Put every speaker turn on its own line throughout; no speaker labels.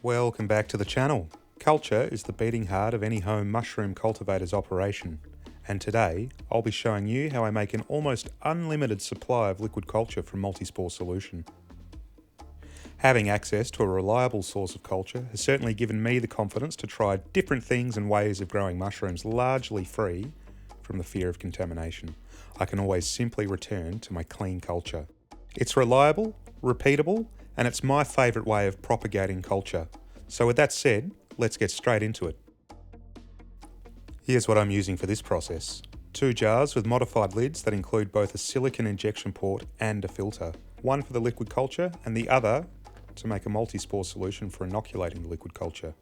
Welcome back to the channel. Culture is the beating heart of any home mushroom cultivator's operation, and today I'll be showing you how I make an almost unlimited supply of liquid culture from Multispore solution. Having access to a reliable source of culture has certainly given me the confidence to try different things and ways of growing mushrooms largely free from the fear of contamination. I can always simply return to my clean culture. It's reliable, repeatable, and it's my favourite way of propagating culture. So with that said, let's get straight into it. Here's what I'm using for this process. 2 jars with modified lids that include both a silicone injection port and a filter. One for the liquid culture and the other to make a multispore solution for inoculating the liquid culture.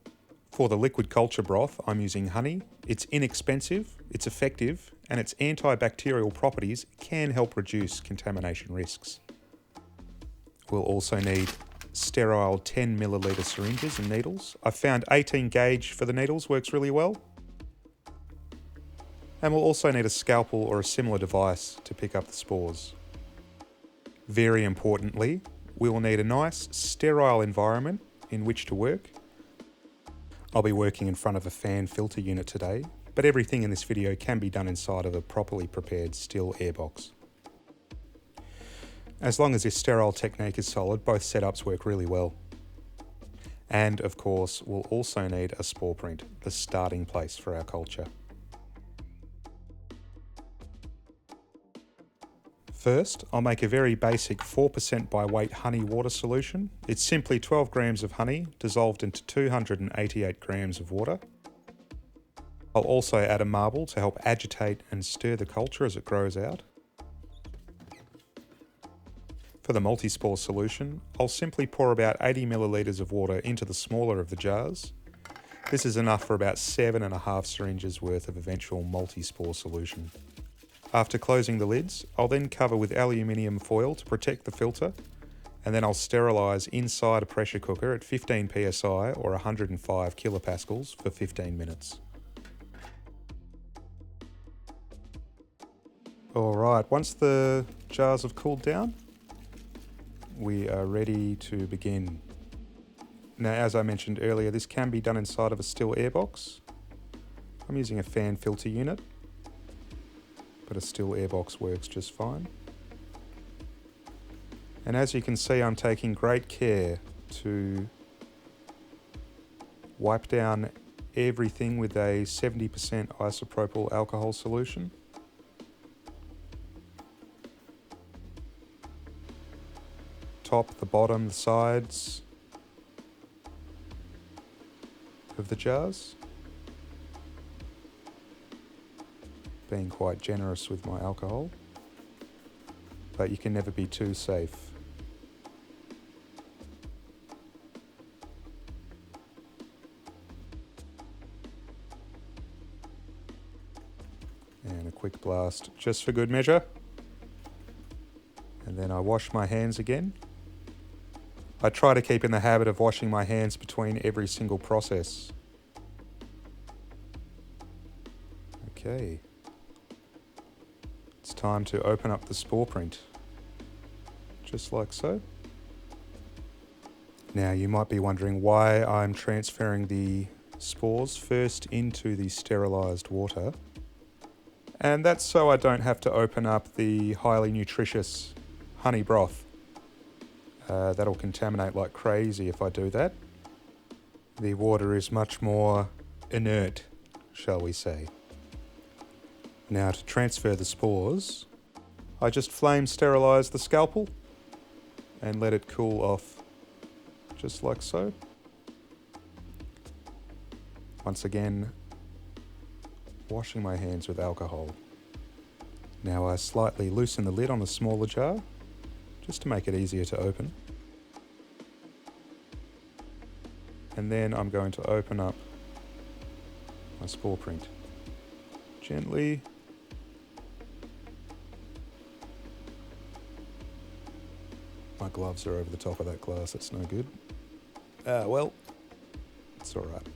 For the liquid culture broth, I'm using honey. It's inexpensive, it's effective, and its antibacterial properties can help reduce contamination risks. We'll also need sterile 10 milliliter syringes and needles. I found 18 gauge for the needles works really well. And we'll also need a scalpel or a similar device to pick up the spores. Very importantly, we will need a nice sterile environment in which to work. I'll be working in front of a fan filter unit today, but everything in this video can be done inside of a properly prepared still airbox. As long as this Sterile Technique is solid, both setups work really well. And of course, we'll also need a spore print, the starting place for our culture. First, I'll make a very basic 4% by weight honey water solution. It's simply 12 grams of honey dissolved into 288 grams of water. I'll also add a marble to help agitate and stir the culture as it grows out. For the multispore solution, I'll simply pour about 80 milliliters of water into the smaller of the jars. This is enough for about 7.5 syringes worth of eventual multispore solution. After closing the lids, I'll then cover with aluminium foil to protect the filter, and then I'll sterilise inside a pressure cooker at 15 psi or 105 kilopascals for 15 minutes. Alright, once the jars have cooled down, we are ready to begin. Now, as I mentioned earlier, this can be done inside of a still airbox. I'm using a fan filter unit, but a still airbox works just fine. And as you can see, I'm taking great care to wipe down everything with a 70% isopropyl alcohol solution. Top, the bottom, the sides of the jars. Being quite generous with my alcohol, but you can never be too safe. And a quick blast just for good measure. And then I wash my hands again. I try to keep in the habit of washing my hands between every single process. Okay. It's time to open up the spore print. Just like so. Now you might be wondering why I'm transferring the spores first into the sterilised water. And that's so I don't have to open up the highly nutritious honey broth. That'll contaminate like crazy if I do that. The water is much more inert, shall we say. Now to transfer the spores, I just flame sterilise the scalpel and let it cool off just like so. Once again, washing my hands with alcohol. Now I slightly loosen the lid on the smaller jar, just to make it easier to open. And then I'm going to open up my spore print. Gently. My gloves are over the top of that glass, that's no good. Well, it's alright.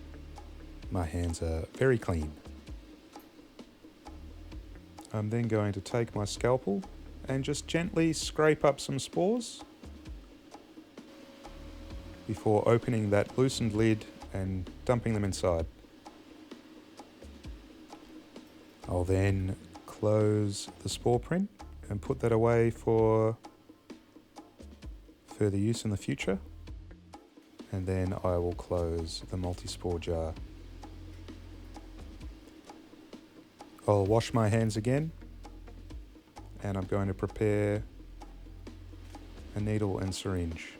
My hands are very clean. I'm then going to take my scalpel and just gently scrape up some spores. before opening that loosened lid and dumping them inside. I'll then close the spore print and put that away for further use in the future. And then I will close the multispore jar. I'll wash my hands again, and I'm going to prepare a needle and syringe,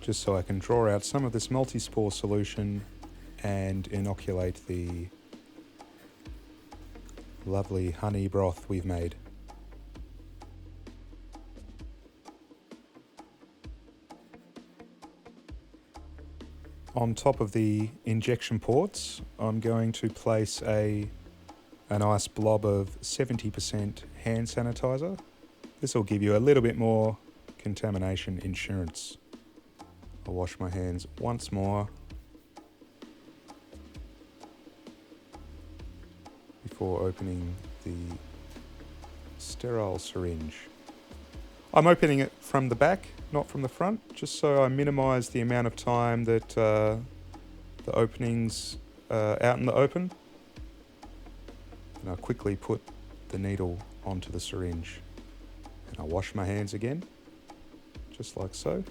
just so I can draw out some of this multispore solution and inoculate the lovely honey broth we've made. On top of the injection ports, I'm going to place a nice blob of 70% hand sanitizer. This will give you a little bit more contamination insurance. I'll wash my hands once more before opening the sterile syringe. I'm opening it from the back, not from the front, just so I minimise the amount of time that the opening's out in the open. And I'll quickly put the needle onto the syringe. And I'll wash my hands again, just like so.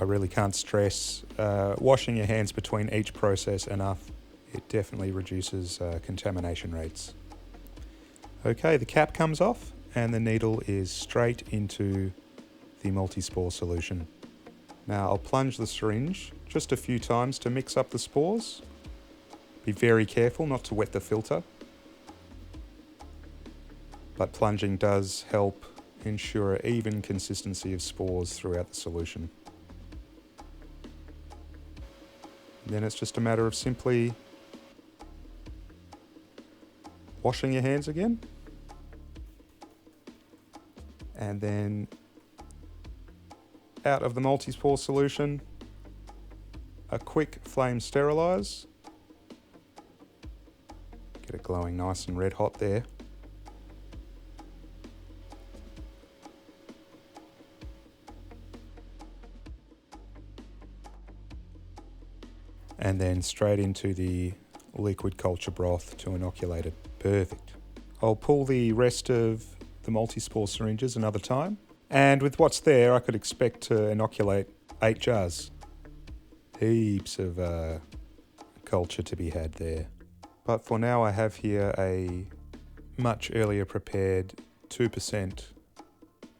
I really can't stress washing your hands between each process enough. It definitely reduces contamination rates. Okay, the cap comes off and the needle is straight into the multispore solution. Now I'll plunge the syringe just a few times to mix up the spores. Be very careful not to wet the filter, but plunging does help ensure an even consistency of spores throughout the solution. And then it's just a matter of simply washing your hands again, and then out of the multispore solution, a quick flame sterilize. Get it glowing nice and red hot there. And then straight into the liquid culture broth to inoculate it. Perfect. I'll pull the rest of the multispore syringes another time. And with what's there, I could expect to inoculate 8 jars. Heaps of culture to be had there. But for now, I have here a much earlier prepared 2%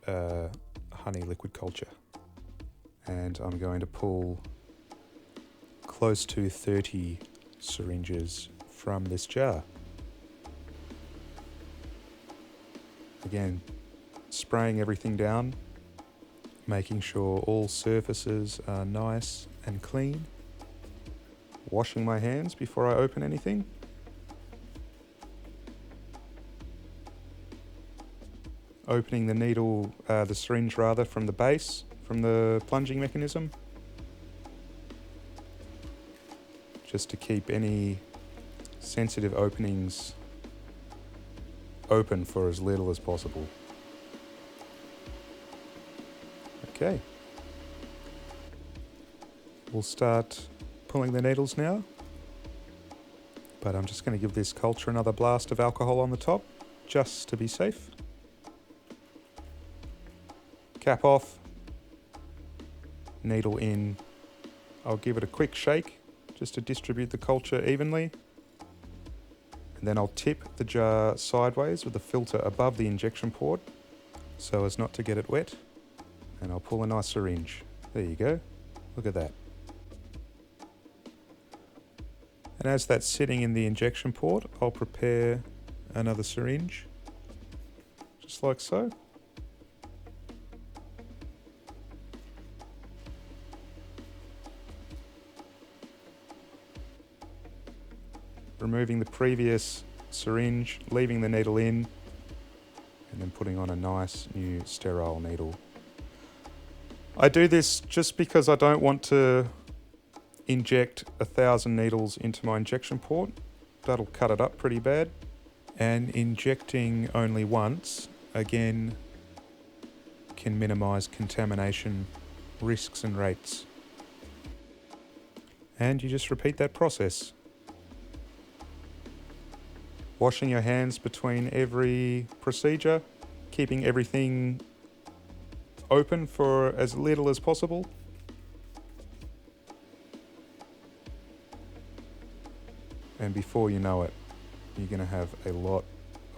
honey liquid culture. And I'm going to pull close to 30 syringes from this jar. Again, spraying everything down, making sure all surfaces are nice and clean, washing my hands before I open anything. Opening the needle, the syringe rather, from the base, from the plunging mechanism, just to keep any sensitive openings open for as little as possible. Okay. We'll start pulling the needles now, but I'm just going to give this culture another blast of alcohol on the top, just to be safe. Cap off, needle in. I'll give it a quick shake just to distribute the culture evenly. And then I'll tip the jar sideways with the filter above the injection port so as not to get it wet. And I'll pull a nice syringe. There you go. Look at that. And as that's sitting in the injection port, I'll prepare another syringe, just like so. Removing the previous syringe, leaving the needle in, and then putting on a nice new sterile needle. I do this just because I don't want to inject 1,000 needles into my injection port. That'll cut it up pretty bad. And injecting only once, again, can minimize contamination risks and rates. And you just repeat that process. Washing your hands between every procedure, keeping everything open for as little as possible. And before you know it, you're going to have a lot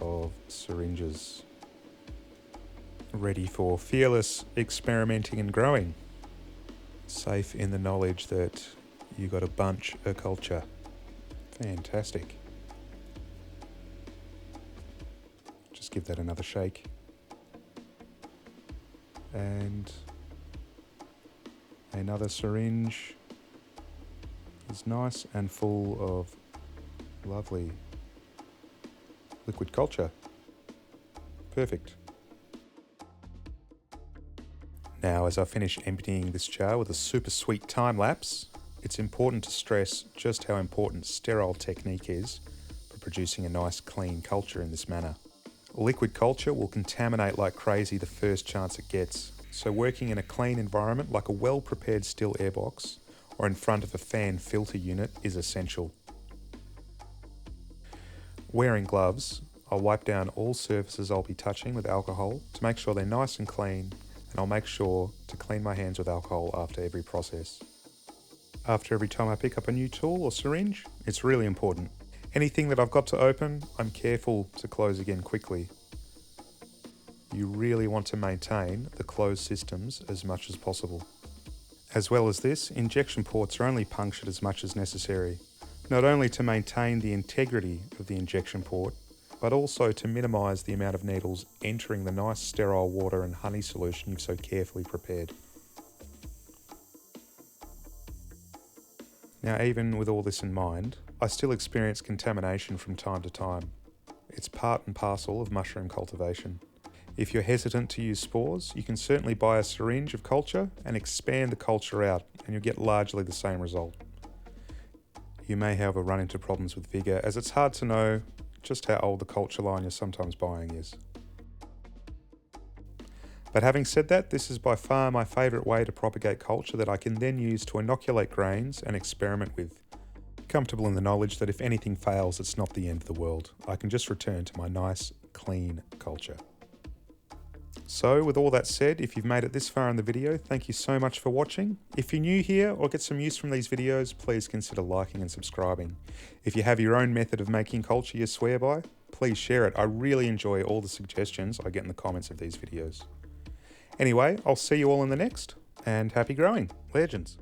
of syringes ready for fearless experimenting and growing. Safe in the knowledge that you got a bunch of culture. Fantastic. Just give that another shake. And another syringe is nice and full of lovely liquid culture. Perfect. Now, as I finish emptying this jar with a super sweet time lapse, it's important to stress just how important Sterile Technique is for producing a nice clean culture in this manner. Liquid culture will contaminate like crazy the first chance it gets, so working in a clean environment like a well-prepared still airbox or in front of a fan filter unit is essential. Wearing gloves, I'll wipe down all surfaces I'll be touching with alcohol to make sure they're nice and clean, and I'll make sure to clean my hands with alcohol after every process. After every time I pick up a new tool or syringe, it's really important. Anything that I've got to open, I'm careful to close again quickly. You really want to maintain the closed systems as much as possible. As well as this, injection ports are only punctured as much as necessary, not only to maintain the integrity of the injection port, but also to minimise the amount of needles entering the nice sterile water and honey solution you've so carefully prepared. Now, even with all this in mind, I still experience contamination from time to time. It's part and parcel of mushroom cultivation. If you're hesitant to use spores, you can certainly buy a syringe of culture and expand the culture out, and you'll get largely the same result. You may, however, run into problems with vigour, as it's hard to know just how old the culture line you're sometimes buying is. But having said that, this is by far my favourite way to propagate culture that I can then use to inoculate grains and experiment with. Comfortable in the knowledge that if anything fails, it's not the end of the world. I can just return to my nice, clean culture. So, with all that said, if you've made it this far in the video, thank you so much for watching. If you're new here or get some use from these videos, please consider liking and subscribing. If you have your own method of making culture you swear by, please share it. I really enjoy all the suggestions I get in the comments of these videos. Anyway, I'll see you all in the next, and happy growing, legends.